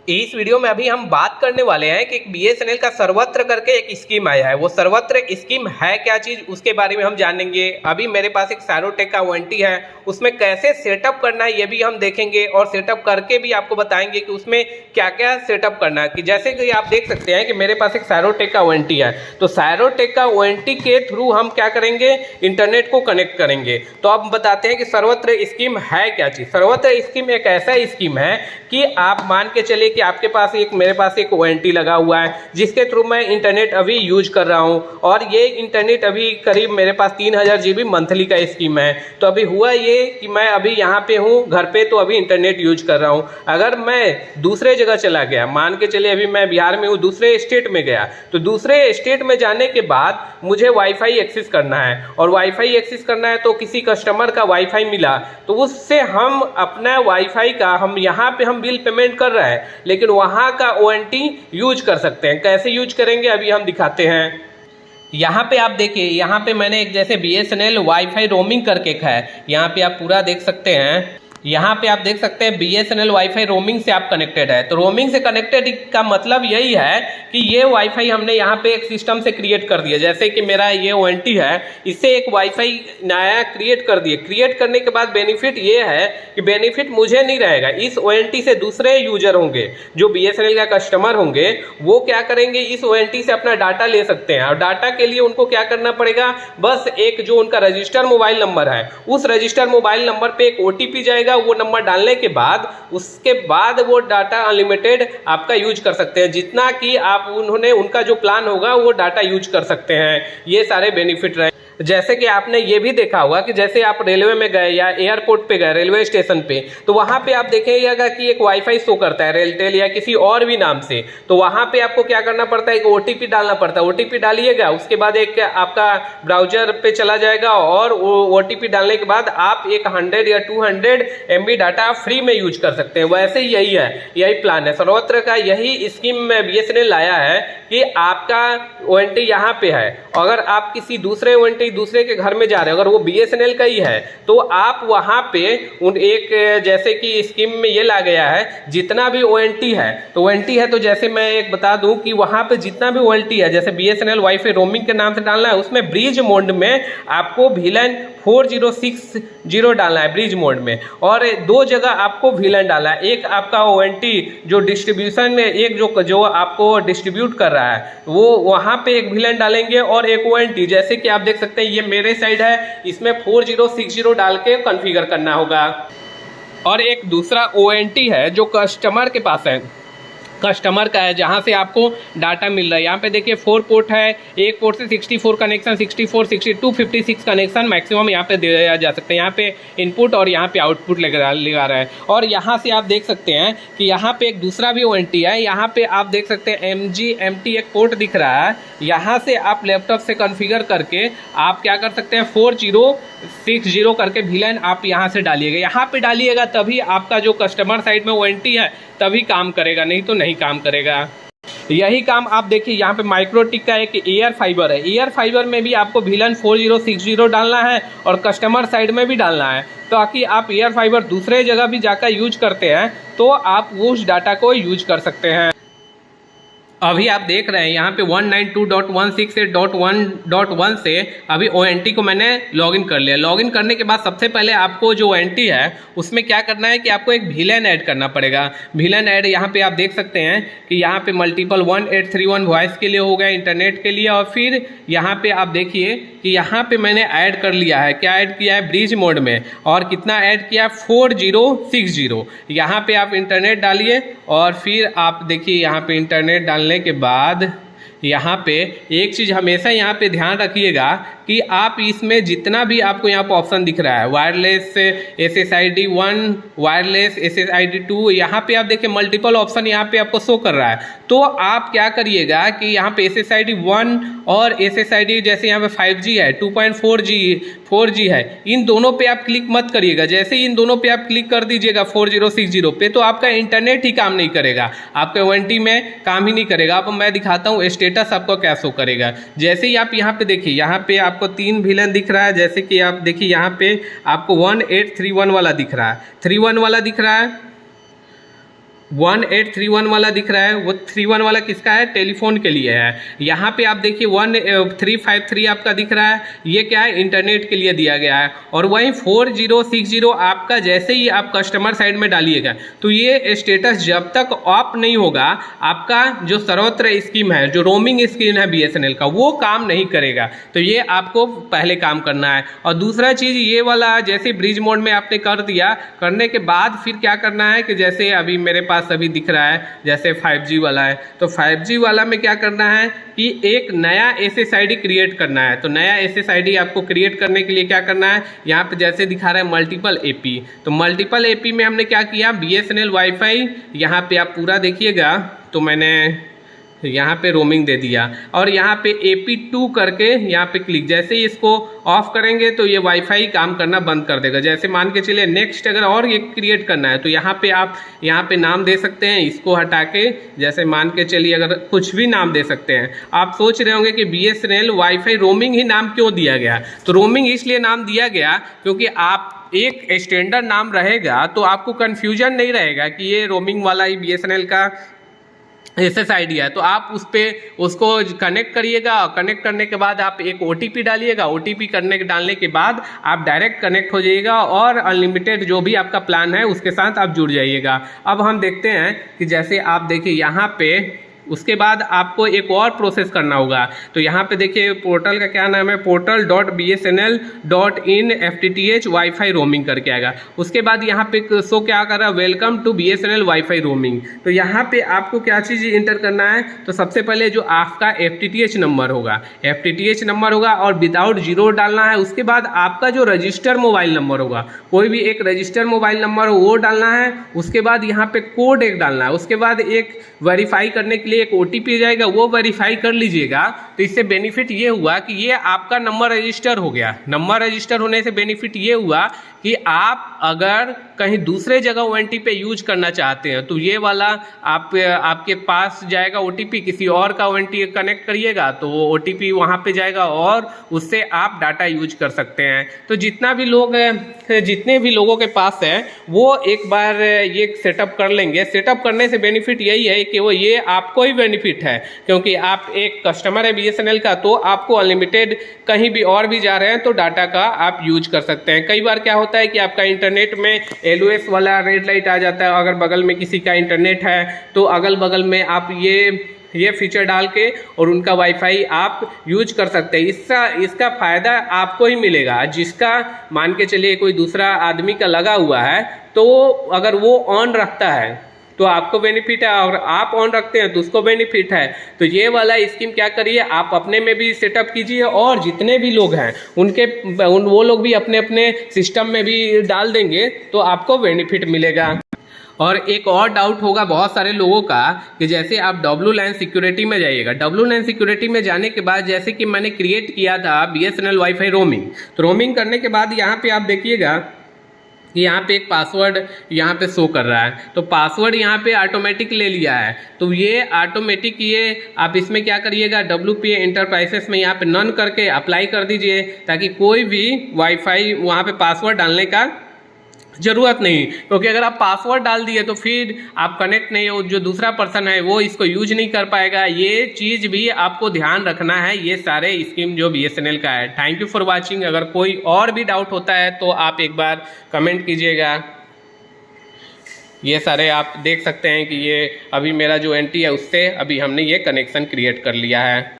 इस वीडियो में अभी हम बात करने वाले हैं कि एक बीएसएनएल का सर्वत्र करके एक स्कीम आया है। वो सर्वत्र स्कीम है क्या चीज़, उसके बारे में हम जानेंगे। अभी मेरे पास एक सैरोटेक का वारंटी है, उसमें कैसे सेटअप करना है ये भी हम देखेंगे और सेटअप करके भी आपको बताएंगे कि उसमें क्या क्या सेटअप करना है। कि जैसे कि आप देख सकते हैं कि मेरे पास एक सैरोटेक का वारंटी है, तो सैरोटेक का वारंटी के थ्रू हम क्या करेंगे, इंटरनेट को कनेक्ट करेंगे। तो अब बताते हैं कि सर्वत्र स्कीम है क्या चीज़। सर्वत्र स्कीम एक ऐसा स्कीम है कि आप मान के चलिए कि आपके पास मेरे पास एक वारंटी लगा हुआ है, जिसके थ्रू मैं इंटरनेट अभी यूज कर रहा हूं, और ये इंटरनेट अभी करीब मेरे पास 3000 GB मंथली का स्कीम है। तो अभी हुआ ये कि मैं अभी यहाँ पे हूँ घर पे, तो अभी इंटरनेट यूज कर रहा हूँ। अगर मैं दूसरे जगह चला गया, मान के चलिए अभी मैं बिहार में हूँ, दूसरे स्टेट में गया, तो दूसरे स्टेट में जाने के बाद मुझे वाईफाई एक्सेस करना है, और वाईफाई एक्सेस करना है तो किसी कस्टमर का वाईफाई मिला, तो उससे हम अपना वाईफाई का हम यहाँ पे हम बिल पेमेंट कर रहे हैं, लेकिन वहाँ का वारंटी यूज कर सकते हैं। कैसे यूज करेंगे अभी हम दिखाते हैं। यहाँ पे आप देखिए, यहाँ पे मैंने एक जैसे बीएसएनएल वाईफाई रोमिंग करके है, यहाँ पे आप पूरा देख सकते हैं। यहाँ पे आप देख सकते हैं बीएसएनएल वाईफाई रोमिंग से आप कनेक्टेड है। तो रोमिंग से कनेक्टेड का मतलब यही है कि ये वाईफाई हमने यहाँ पे एक सिस्टम से क्रिएट कर दिया। जैसे कि मेरा ये वारंटी है, इससे एक वाईफाई नया क्रिएट कर दिए। क्रिएट करने के बाद बेनिफिट ये है कि बेनिफिट मुझे नहीं रहेगा, इस वारंटी से दूसरे यूजर होंगे, जो बीएसएनएल का कस्टमर होंगे, वो क्या करेंगे, इस वारंटी से अपना डाटा ले सकते हैं। और डाटा के लिए उनको क्या करना पड़ेगा, बस एक जो उनका रजिस्टर मोबाइल नंबर है, उस रजिस्टर मोबाइल नंबर पे एक ओटीपी जाएगा। वो नंबर डालने के बाद उसके बाद वो डाटा अनलिमिटेड आपका यूज कर सकते हैं, जितना कि आप उनका जो प्लान होगा वो डाटा यूज कर सकते हैं। ये सारे बेनिफिट रहे। जैसे कि आपने ये भी देखा होगा कि जैसे आप रेलवे में गए या एयरपोर्ट पे गए, रेलवे स्टेशन पे, तो वहां पे आप देखेंगे कि एक वाईफाई शो करता है रेलटेल या किसी और भी नाम से। तो वहां पे आपको क्या करना पड़ता है, एक ओटीपी डालना पड़ता है। ओटीपी डालिएगा, उसके बाद एक आपका ब्राउजर पे चला जाएगा, और वो ओटीपी डालने के बाद आप एक 100 या 200 MB डाटा फ्री में यूज कर सकते हैं। वैसे ही यही है, यही प्लान है सर्वत्र का। यही स्कीम में बीएसएनएल लाया है कि आपका वारंटी यहाँ पे है, अगर आप किसी दूसरे वारंटी दूसरे के घर में जा रहे हैं, अगर वो बीएसएनएल का ही है, तो आप वहां पे एक जैसे कि स्कीम में ये ला गया है, जितना भी वारंटी है, तो वारंटी है, तो जैसे मैं एक बता दूं कि वहां पे जितना भी वारंटी है, जैसे बीएसएनएल वाईफाई रोमिंग के नाम से डालना है, उसमें ब्रिज मोड में आपको VLAN 4060 डालना है ब्रिज मोड में, और दो जगह आपको VLAN डालना है। एक आपका वारंटी जो डिस्ट्रीब्यूशन में एक जो आपको डिस्ट्रीब्यूट कर रहा है, वो वहां पे एक VLAN डालेंगे, और एक वारंटी जैसे कि आप देख सकते हैं ये मेरे साइड है, इसमें 4060 डाल के कॉन्फ़िगर करना होगा। और एक दूसरा वारंटी है जो कस्टमर के पास है, कस्टमर का है, जहां से आपको डाटा मिल रहा है। यहाँ पे देखिए 4 पोर्ट है, एक पोर्ट से 64 कनेक्शन, 64, 62, 56 कनेक्शन मैक्सिमम यहाँ पे दिया जा सकते हैं। यहाँ पे इनपुट और यहाँ पे आउटपुट लगा रहा है। और यहाँ से आप देख सकते हैं कि यहाँ पे एक दूसरा भी वारंटी है। यहाँ पे आप देख सकते हैं MGMT एक पोर्ट दिख रहा है। यहाँ से आप लैपटॉप से कॉन्फ़िगर करके आप क्या कर सकते हैं, 4060 करके VLAN आप यहाँ से डालिएगा। यहाँ पे डालिएगा तभी आपका जो कस्टमर साइड में वारंटी है तभी काम करेगा, नहीं तो नहीं काम करेगा। यही काम आप देखिए, यहाँ पे माइक्रोटिक का एक एयर फाइबर है। एयर फाइबर में भी आपको VLAN 4060 डालना है और कस्टमर साइड में भी डालना है, ताकि आप एयर फाइबर दूसरे जगह भी जाकर यूज करते हैं तो आप उस डाटा को यूज कर सकते हैं। अभी आप देख रहे हैं यहाँ पे 192.168.1.1 से अभी वारंटी को मैंने लॉगिन कर लिया। लॉगिन करने के बाद सबसे पहले आपको जो वारंटी है उसमें क्या करना है कि आपको एक VLAN ऐड करना पड़ेगा। VLAN ऐड यहाँ पे आप देख सकते हैं कि यहाँ पे मल्टीपल 1831 वॉइस के लिए हो गया, इंटरनेट के लिए। और फिर यहाँ पे आप देखिए कि यहाँ पे मैंने ऐड कर लिया है, क्या ऐड किया है, ब्रिज मोड में। और कितना ऐड किया, 4060। यहाँ पे आप इंटरनेट डालिए, और फिर आप देखिए यहाँ पे इंटरनेट डालने के बाद यहाँ पे एक चीज़ हमेशा यहाँ पे ध्यान रखिएगा कि आप इसमें जितना भी आपको यहाँ पर ऑप्शन दिख रहा है, वायरलेस SSID 1, वायरलेस SSID 2, यहाँ पे आप देखिए मल्टीपल ऑप्शन यहाँ पे आपको शो कर रहा है। तो आप क्या करिएगा कि यहाँ पे SSID 1 और SSID जैसे यहाँ पे 5G है, 2.4G है, इन दोनों पे आप क्लिक मत करिएगा। जैसे इन दोनों पे आप क्लिक कर दीजिएगा 4060 पे, तो आपका इंटरनेट ही काम नहीं करेगा, आपके वारंटी में काम ही नहीं करेगा। अब मैं दिखाता हूँ स्टेटस आपको क्या शो करेगा। जैसे ही आप यहाँ पे देखिए, यहाँ पे आपको 3 VLAN दिख रहा है। जैसे कि आप देखिए यहाँ पे आपको 1831 वाला दिख रहा है, 31 वाला दिख रहा है, 1831 वाला दिख रहा है, वो 31 वाला किसका है, टेलीफोन के लिए है। यहाँ पे आप देखिए 1353 आपका दिख रहा है, ये क्या है, इंटरनेट के लिए दिया गया है। और वहीं 4060 आपका जैसे ही आप कस्टमर साइड में डालिएगा तो ये स्टेटस जब तक ऑफ नहीं होगा आपका जो सर्वत्र स्कीम है, जो रोमिंग स्कीम है BSNL का, वो काम नहीं करेगा। तो ये आपको पहले काम करना है। और दूसरा चीज़ ये वाला जैसे ब्रिज मोड में आपने कर दिया, करने के बाद फिर क्या करना है कि जैसे अभी मेरे पास अभी दिख रहा है जैसे 5G वाला है, तो 5G वाला में क्या करना है कि एक नया SSID क्रिएट करना है। तो नया SSID आपको क्रिएट करने के लिए क्या करना है, यहाँ पे जैसे दिखा रहा है मल्टीपल AP, तो मल्टीपल AP में हमने क्या किया, BSNL वाईफाई, यहाँ पे आप पूरा देखिएगा तो मैंने यहाँ पे रोमिंग दे दिया और यहाँ पे AP2 करके यहाँ पे क्लिक, जैसे ही इसको ऑफ करेंगे तो ये वाईफाई काम करना बंद कर देगा। जैसे मान के चलिए नेक्स्ट अगर और ये क्रिएट करना है तो यहाँ पे आप यहाँ पे नाम दे सकते हैं, इसको हटा के जैसे मान के चलिए अगर कुछ भी नाम दे सकते हैं। आप सोच रहे होंगे कि BSNL वाईफाई रोमिंग ही नाम क्यों दिया गया, तो रोमिंग इसलिए नाम दिया गया क्योंकि आप एक स्टैंडर्ड नाम रहेगा तो आपको कन्फ्यूजन नहीं रहेगा कि ये रोमिंग वाला ही BSNL का SSID है। तो आप उस पर उसको कनेक्ट करिएगा और कनेक्ट करने के बाद आप एक OTP डालिएगा, OTP डालने के बाद आप डायरेक्ट कनेक्ट हो जाइएगा और अनलिमिटेड जो भी आपका प्लान है उसके साथ आप जुड़ जाइएगा। अब हम देखते हैं कि जैसे आप देखिए यहाँ पे उसके बाद आपको एक और प्रोसेस करना होगा। तो यहाँ पे देखिए पोर्टल का क्या नाम है, portal.bsnl.in FTTH वाईफाई रोमिंग करके आएगा। उसके बाद यहाँ पे शो क्या कर रहा है, welcome to BSNL WiFi roaming. तो यहाँ पे आपको क्या चीज़ इंटर करना है, तो सबसे पहले जो आपका FTTH नंबर होगा, FTTH नंबर होगा और विदाउट जीरो डालना है। उसके बाद आपका जो रजिस्टर मोबाइल नंबर होगा, कोई भी एक रजिस्टर मोबाइल नंबर हो वो डालना है। उसके बाद यहाँ पे कोड एक डालना है। उसके बाद एक वेरीफाई करने के लिए एक OTP जाएगा, वो वेरीफाई कर लीजिएगा। तो इससे बेनिफिट ये हुआ कि ये आपका नंबर रजिस्टर हो गया। नंबर रजिस्टर होने से बेनिफिट ये हुआ कि आप अगर कहीं दूसरे जगह ONT पे यूज करना चाहते हैं तो ये वाला आपके पास जाएगा OTP, किसी और का ONT कनेक्ट करिएगा तो वो OTP वहाँ पे जाएगा और उससे आप डाटा यूज कर सकते हैं। तो जितने भी लोगों के पास है वो एक बार ये सेटअप कर लेंगे। सेटअप करने से बेनिफिट यही है कि वो ये आपको ही बेनिफिट है, क्योंकि आप एक कस्टमर है BSNL का तो आपको अनलिमिटेड कहीं भी और भी जा रहे हैं तो डाटा का आप यूज कर सकते हैं। कई बार क्या होता है कि आपका इंटरनेट में LOS वाला रेड लाइट आ जाता है, अगर बगल में किसी का इंटरनेट है तो अगल बगल में आप ये फीचर डाल के और उनका वाईफाई आप यूज कर सकते हैं। इसका फ़ायदा आपको ही मिलेगा। जिसका मान के चलिए कोई दूसरा आदमी का लगा हुआ है तो अगर वो ऑन रखता है तो आपको बेनिफिट है और आप ऑन रखते हैं तो उसको बेनिफिट है। तो ये वाला स्कीम क्या करिए, आप अपने में भी सेटअप कीजिए और जितने भी लोग हैं वो लोग भी अपने अपने सिस्टम में भी डाल देंगे तो आपको बेनिफिट मिलेगा। और एक और डाउट होगा बहुत सारे लोगों का कि जैसे आप WLAN सिक्योरिटी में जाइएगा, WLAN सिक्योरिटी में जाने के बाद जैसे कि मैंने क्रिएट किया था BSNL वाईफाई रोमिंग, तो रोमिंग करने के बाद यहाँ पे आप देखिएगा कि यहाँ पे एक पासवर्ड यहाँ पे शो कर रहा है। तो पासवर्ड यहाँ पे ऑटोमेटिक ले लिया है। तो ये ऑटोमेटिक ये आप इसमें क्या करिएगा, WPA इंटरप्राइजेस में यहाँ पे नन करके अप्लाई कर दीजिए ताकि कोई भी वाईफाई वहाँ पे पासवर्ड डालने का ज़रूरत नहीं। क्योंकि अगर आप पासवर्ड डाल दिए तो फिर आप कनेक्ट नहीं हो, जो दूसरा पर्सन है वो इसको यूज नहीं कर पाएगा। ये चीज़ भी आपको ध्यान रखना है, ये सारे स्कीम जो BSNL का है। Thank you for watching. अगर कोई और भी डाउट होता है तो आप एक बार कमेंट कीजिएगा। ये सारे आप देख सकते हैं कि ये अभी मेरा जो NT है उससे अभी हमने ये कनेक्शन क्रिएट कर लिया है।